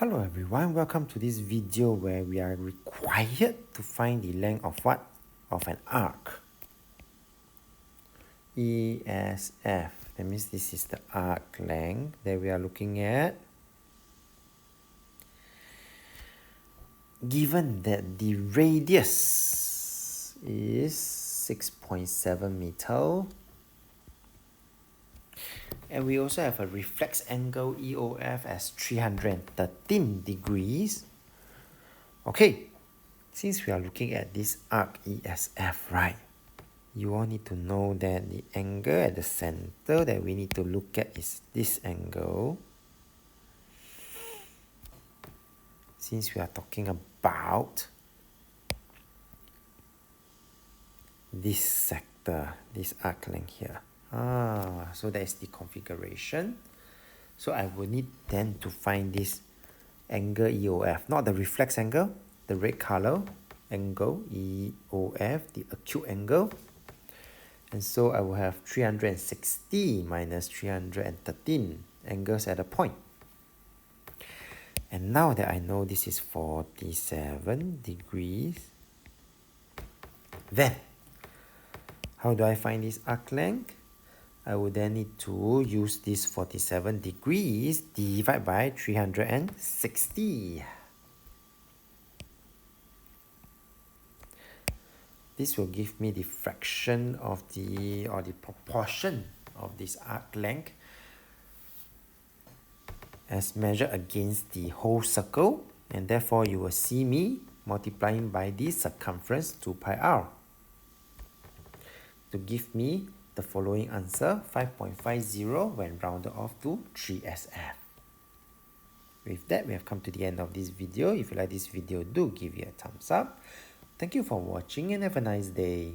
Hello everyone, welcome to this video where we are required to find the length of what? Of an arc. ESF, that means this is the arc length that we are looking at. Given that the radius is 6.7 meter, and we also have a reflex angle EOF as 313 degrees. Okay, since we are looking at this arc ESF, right? You all need to know that the angle at the center that we need to look at is this angle. Since we are talking about this sector, this arc length here. So that is the configuration. So I will need then to find this angle EOF, not the reflex angle, the red color angle EOF, the acute angle. And so I will have 360 minus 313 angles at a point. And now that I know this is 47 degrees, then how do I find this arc length? I would then need to use this 47 degrees divided by 360. This will give me the fraction of the proportion of this arc length as measured against the whole circle, and therefore you will see me multiplying by the circumference 2 pi r to give me the following answer, 5.50 when rounded off to 3SF. With that, we have come to the end of this video. If you like this video, do give it a thumbs up. Thank you for watching and have a nice day.